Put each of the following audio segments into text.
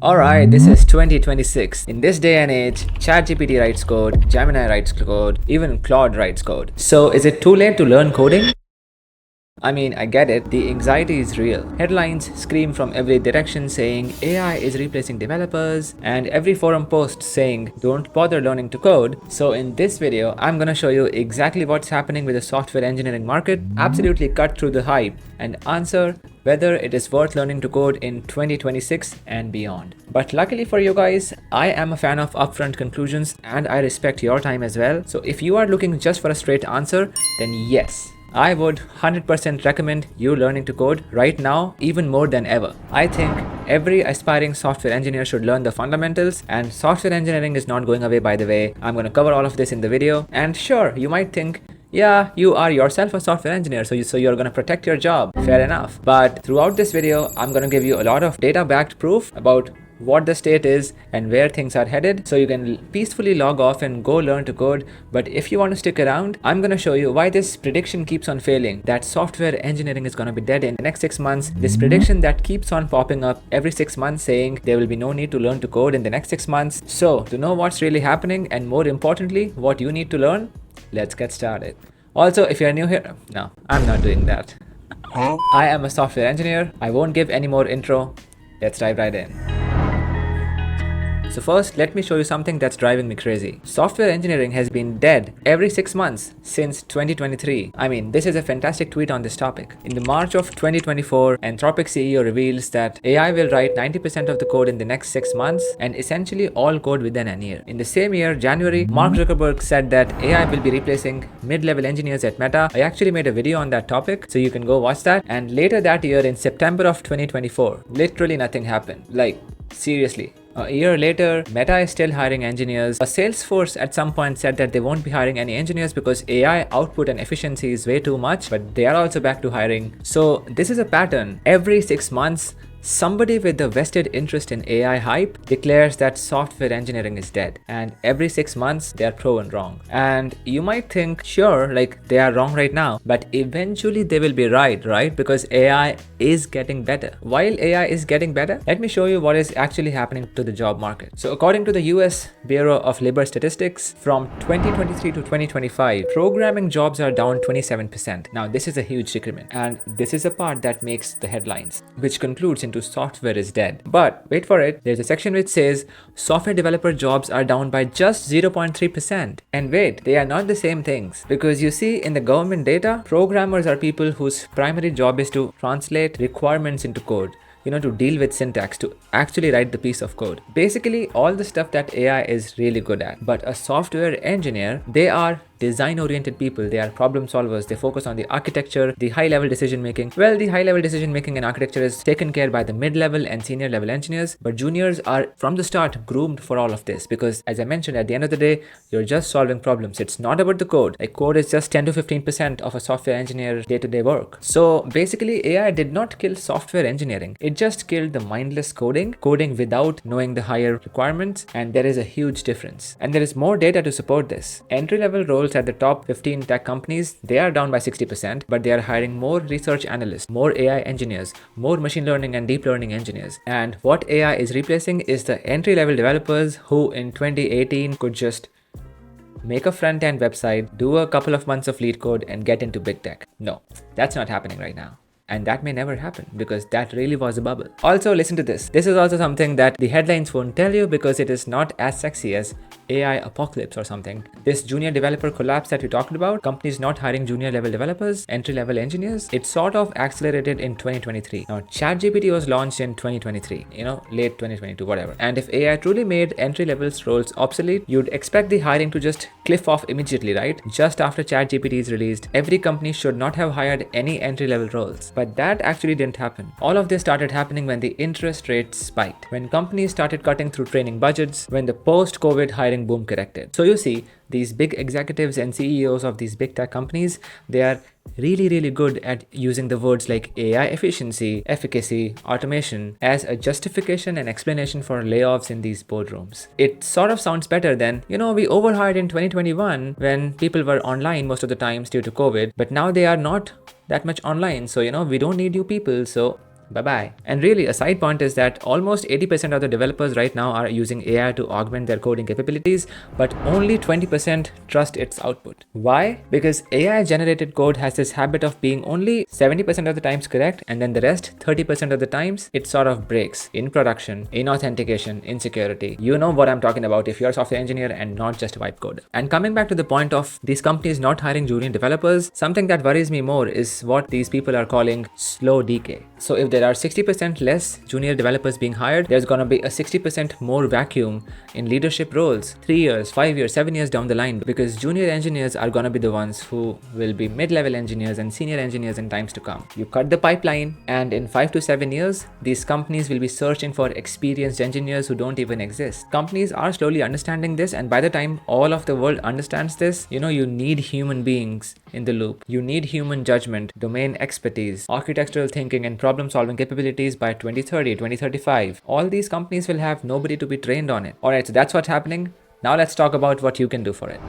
Alright, this is 2026. In this day and age, ChatGPT writes code, Gemini writes code, even Claude writes code. So is it too late to learn coding? I mean, I get it, the anxiety is real. Headlines scream from every direction saying AI is replacing developers, and every forum post saying don't bother learning to code. So in this video, I'm gonna show you exactly what's happening with the software engineering market, absolutely cut through the hype, and answer whether it is worth learning to code in 2026 and beyond. But luckily for you guys, I am a fan of upfront conclusions and I respect your time as well. So if you are looking just for a straight answer, then yes, I would 100% recommend you learning to code right now, even more than ever. I think every aspiring software engineer should learn the fundamentals, and software engineering is not going away, by the way. I'm going to cover all of this in the video. And sure, you might think, yeah, you are yourself a software engineer, so you're going to protect your job. Fair enough. But throughout this video, I'm going to give you a lot of data-backed proof about what the state is and where things are headed, so you can peacefully log off and go learn to code. But if you want to stick around, I'm going to show you why this prediction keeps on failing, that software engineering is going to be dead in the next 6 months. This prediction that keeps on popping up every 6 months saying there will be no need to learn to code in the next 6 months. So to know what's really happening and more importantly what you need to learn, let's get started. Also, if you're new here, no, I'm not doing that. I am a software engineer. I won't give any more intro. Let's dive right in. So first, let me show you something that's driving me crazy. Software engineering has been dead every 6 months since 2023. I mean, this is a fantastic tweet on this topic. In the March of 2024, Anthropic CEO reveals that AI will write 90% of the code in the next 6 months and essentially all code within a year. In the same year, January, Mark Zuckerberg said that AI will be replacing mid-level engineers at Meta. I actually made a video on that topic, so you can go watch that. And later that year, in September of 2024, literally nothing happened. Like, seriously. A year later, Meta is still hiring engineers. Salesforce at some point said that they won't be hiring any engineers because AI output and efficiency is way too much, but they are also back to hiring. So this is a pattern. Every 6 months, somebody with a vested interest in AI hype declares that software engineering is dead, and every 6 months they are proven wrong. And you might think, sure, like they are wrong right now, but eventually they will be right? Because AI is getting better. While AI is getting better, let me show you what is actually happening to the job market. So according to the US Bureau of Labor Statistics, from 2023 to 2025, programming jobs are down 27%. Now this is a huge decrement, and this is a part that makes the headlines, which concludes into software is dead. But wait for it, there's a section which says software developer jobs are down by just 0.3%. And wait, they are not the same things, because you see, in the government data, programmers are people whose primary job is to translate requirements into code, to deal with syntax, to actually write the piece of code. Basically, all the stuff that AI is really good at. But a software engineer, they are design-oriented people. They are problem solvers. They focus on the architecture, the high-level decision-making. Well, the high-level decision-making and architecture is taken care by the mid-level and senior-level engineers, but juniors are, from the start, groomed for all of this, because as I mentioned, at the end of the day, you're just solving problems. It's not about the code. Like, code is just 10 to 15% of a software engineer's day-to-day work. So basically, AI did not kill software engineering. It just killed the mindless coding without knowing the higher requirements, and there is a huge difference. And there is more data to support this. Entry-level roles at the top 15 tech companies, they are down by 60%, but they are hiring more research analysts, more AI engineers, more machine learning and deep learning engineers. And what AI is replacing is the entry-level developers who in 2018 could just make a front-end website, do a couple of months of lead code, and get into big tech. No, that's not happening right now. And that may never happen, because that really was a bubble. Also, listen to this. This is also something that the headlines won't tell you, because it is not as sexy as AI apocalypse or something. This junior developer collapse that we talked about, companies not hiring junior level developers, entry level engineers, it sort of accelerated in 2023. Now, ChatGPT was launched in 2023, late 2022, whatever. And if AI truly made entry level roles obsolete, you'd expect the hiring to just cliff off immediately, right? Just after ChatGPT is released, every company should not have hired any entry level roles. But that actually didn't happen. All of this started happening when the interest rates spiked, when companies started cutting through training budgets, when the post-COVID hiring boom corrected. So you see, these big executives and CEOs of these big tech companies, they are really good at using the words like AI efficiency, efficacy, automation as a justification and explanation for layoffs in these boardrooms. It sort of sounds better than, we overhired in 2021 when people were online most of the times due to COVID, but now they are not that much online, so we don't need you people, so bye-bye. And really, a side point is that almost 80% of the developers right now are using AI to augment their coding capabilities, but only 20% trust its output. Why? Because AI generated code has this habit of being only 70% of the times correct, and then the rest 30% of the times it sort of breaks in production, in authentication, in security. You know what I'm talking about if you're a software engineer and not just a vibe coder. And coming back to the point of these companies not hiring junior developers, something that worries me more is what these people are calling slow decay. So if there are 60% less junior developers being hired, there's gonna be a 60% more vacuum in leadership roles 3 years, 5 years, 7 years down the line, because junior engineers are gonna be the ones who will be mid-level engineers and senior engineers in times to come. You cut the pipeline, and in 5 to 7 years, these companies will be searching for experienced engineers who don't even exist. Companies are slowly understanding this, and by the time all of the world understands this, you need human beings in the loop. You need human judgment, domain expertise, architectural thinking, and problem-solving capabilities by 2030, 2035. All these companies will have nobody to be trained on it. Alright, so that's what's happening. Now let's talk about what you can do for it.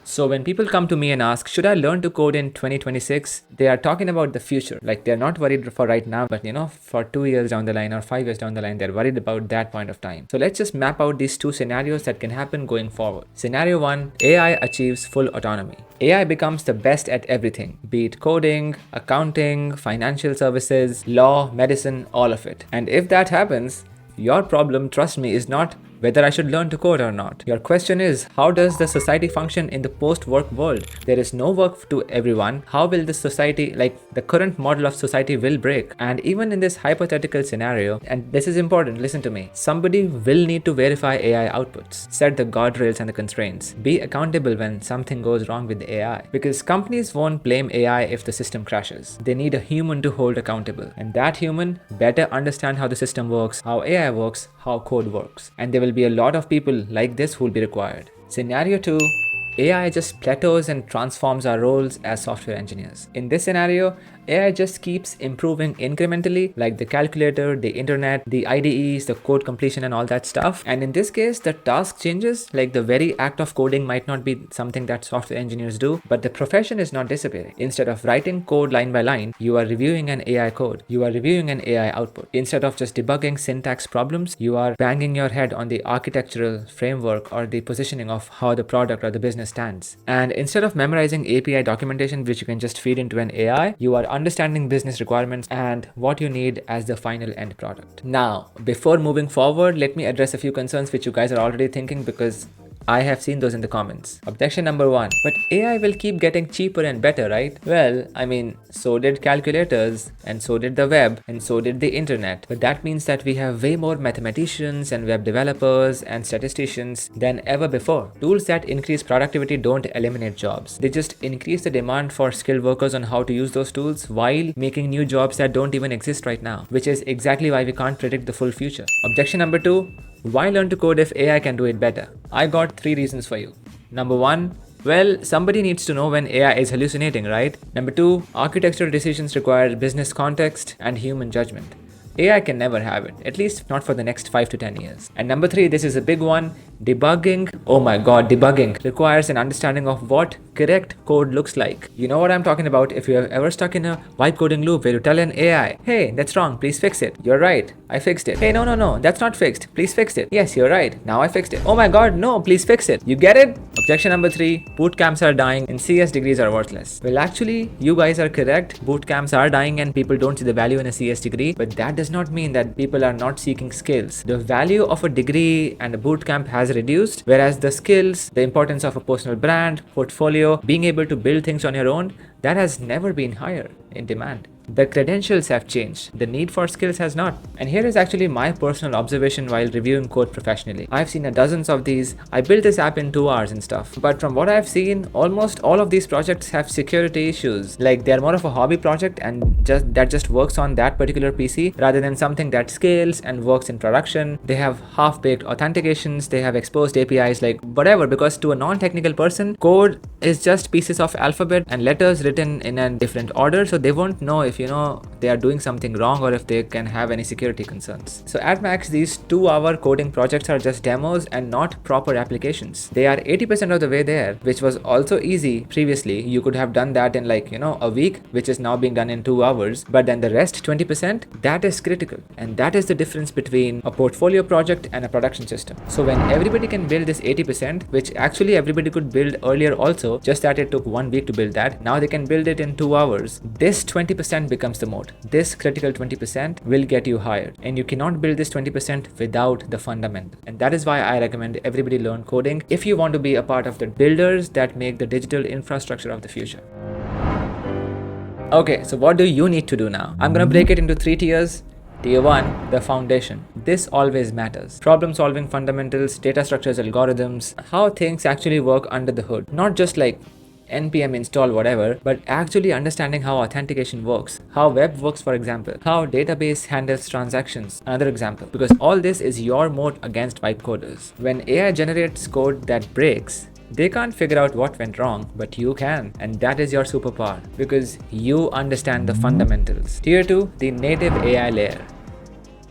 So when people come to me and ask, should I learn to code in 2026? They are talking about the future. Like, they're not worried for right now, but for 2 years down the line or 5 years down the line, they're worried about that point of time. So let's just map out these two scenarios that can happen going forward. Scenario 1, AI achieves full autonomy. AI becomes the best at everything, be it coding, accounting, financial services, law, medicine, all of it. And if that happens, your problem, trust me, is not whether I should learn to code or not. Your question is, how does the society function in the post-work world? There is no work to everyone. How will the society, like the current model of society, will break? And even in this hypothetical scenario, and this is important, listen to me, somebody will need to verify AI outputs, set the guardrails and the constraints, be accountable when something goes wrong with the AI. Because companies won't blame AI if the system crashes. They need a human to hold accountable. And that human better understand how the system works, how AI works, how code works. And there will be a lot of people like this who will be required. Scenario 2, AI just plateaus and transforms our roles as software engineers. In this scenario, AI just keeps improving incrementally, like the calculator, the internet, the IDEs, the code completion and all that stuff. And in this case, the task changes, like the very act of coding might not be something that software engineers do, but the profession is not disappearing. Instead of writing code line by line, you are reviewing an AI code. You are reviewing an AI output. Instead of just debugging syntax problems, you are banging your head on the architectural framework or the positioning of how the product or the business stands. And instead of memorizing API documentation, which you can just feed into an AI, you are understanding business requirements and what you need as the final end product. Now, before moving forward, let me address a few concerns which you guys are already thinking, because I have seen those in the comments. Objection number 1, but AI will keep getting cheaper and better, right? Well, I mean, so did calculators, and so did the web, and so did the internet. But that means that we have way more mathematicians and web developers and statisticians than ever before. Tools that increase productivity don't eliminate jobs. They just increase the demand for skilled workers on how to use those tools while making new jobs that don't even exist right now, which is exactly why we can't predict the full future. Objection number 2, why learn to code if AI can do it better? I got 3 reasons for you. Number 1, well, somebody needs to know when AI is hallucinating, right? Number 2, architectural decisions require business context and human judgment. AI can never have it, at least not for the next 5 to 10 years. And number 3, this is a big one, debugging. Oh my god, debugging requires an understanding of what correct code looks like. You know what I'm talking about if you have ever stuck in a vibe coding loop where you tell an AI, hey, that's wrong, please fix it. You're right, I fixed it. Hey, no, that's not fixed, please fix it. Yes, you're right, now I fixed it. Oh my god, no, please fix it. You get it? Objection number 3, boot camps are dying and CS degrees are worthless. Well, actually, you guys are correct. Boot camps are dying and people don't see the value in a CS degree, but that does not mean that people are not seeking skills. The value of a degree and a boot camp has reduced, whereas the skills, the importance of a personal brand, portfolio, being able to build things on your own, that has never been higher in demand. The credentials have changed. The need for skills has not. And here is actually my personal observation while reviewing code professionally. I've seen dozens of these. I built this app in 2 hours and stuff. But from what I've seen, almost all of these projects have security issues. Like, they're more of a hobby project and that just works on that particular PC rather than something that scales and works in production. They have half-baked authentications. They have exposed APIs, like whatever, because to a non-technical person, code is just pieces of alphabet and letters written in a different order. So they won't know if if they are doing something wrong or if they can have any security concerns. So at max, these 2-hour coding projects are just demos and not proper applications. They are 80% of the way there, which was also easy previously. You could have done that in like a week, which is now being done in 2 hours. But then the rest 20%, that is critical, and that is the difference between a portfolio project and a production system. So when everybody can build this 80%, which actually everybody could build earlier also, just that it took 1 week to build that, now they can build it in 2 hours. This 20% becomes the moat. This critical 20% will get you hired, and you cannot build this 20% without the fundamental. And that is why I recommend everybody learn coding if you want to be a part of the builders that make the digital infrastructure of the future. Okay, so what do you need to do now? I'm gonna break it into 3 tiers. Tier 1, the foundation. This always matters. Problem solving fundamentals, data structures, algorithms, how things actually work under the hood. Not just like npm install whatever, but actually understanding how authentication works, how web works, for example, how database handles transactions, another example, because all this is your moat against vibe coders. When AI generates code that breaks, they can't figure out what went wrong, but you can, and that is your superpower because you understand the fundamentals. Tier 2, the native AI layer.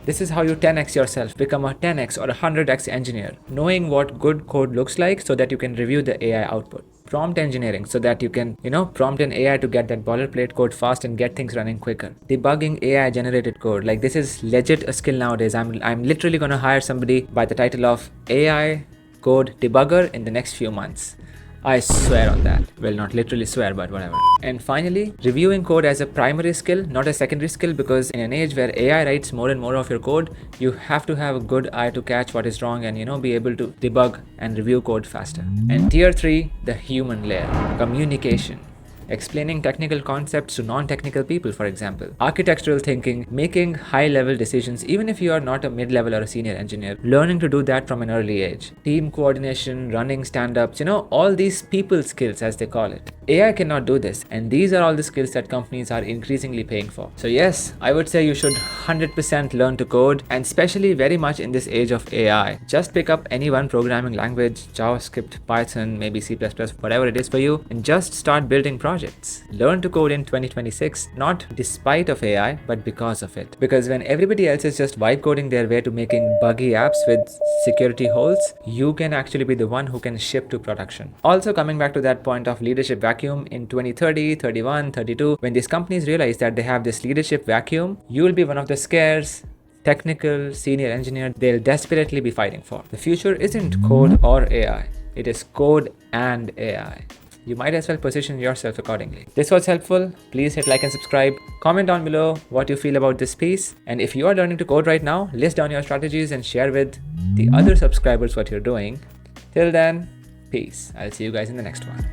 This is how you 10x yourself, become a 10x or a 100x engineer, knowing what good code looks like so that you can review the AI output. Prompt engineering, so that you can, prompt an AI to get that boilerplate code fast and get things running quicker. Debugging AI generated code, like this is legit a skill nowadays. I'm literally gonna hire somebody by the title of AI code debugger in the next few months. I swear on that. Well, not literally swear, but whatever. And finally, reviewing code as a primary skill, not a secondary skill, because in an age where AI writes more and more of your code, you have to have a good eye to catch what is wrong and be able to debug and review code faster. And tier 3, the human layer, communication. Explaining technical concepts to non-technical people, for example. Architectural thinking, making high-level decisions, even if you are not a mid-level or a senior engineer, learning to do that from an early age. Team coordination, running stand-ups, all these people skills as they call it. AI cannot do this, and these are all the skills that companies are increasingly paying for. So yes, I would say you should 100% learn to code, and especially very much in this age of AI. Just pick up any one programming language, JavaScript, Python, maybe C++, whatever it is for you, and just start building projects. Learn to code in 2026, not despite of AI, but because of it. Because when everybody else is just vibe coding their way to making buggy apps with security holes, you can actually be the one who can ship to production. Also, coming back to that point of leadership vacuum in 2030, 31, 32, when these companies realize that they have this leadership vacuum, you will be one of the scarce technical senior engineer they'll desperately be fighting for. The future isn't code or AI. It is code and AI. You might as well position yourself accordingly. This was helpful. Please hit like and subscribe. Comment down below what you feel about this piece. And if you are learning to code right now, list down your strategies and share with the other subscribers what you're doing. Till then, peace. I'll see you guys in the next one.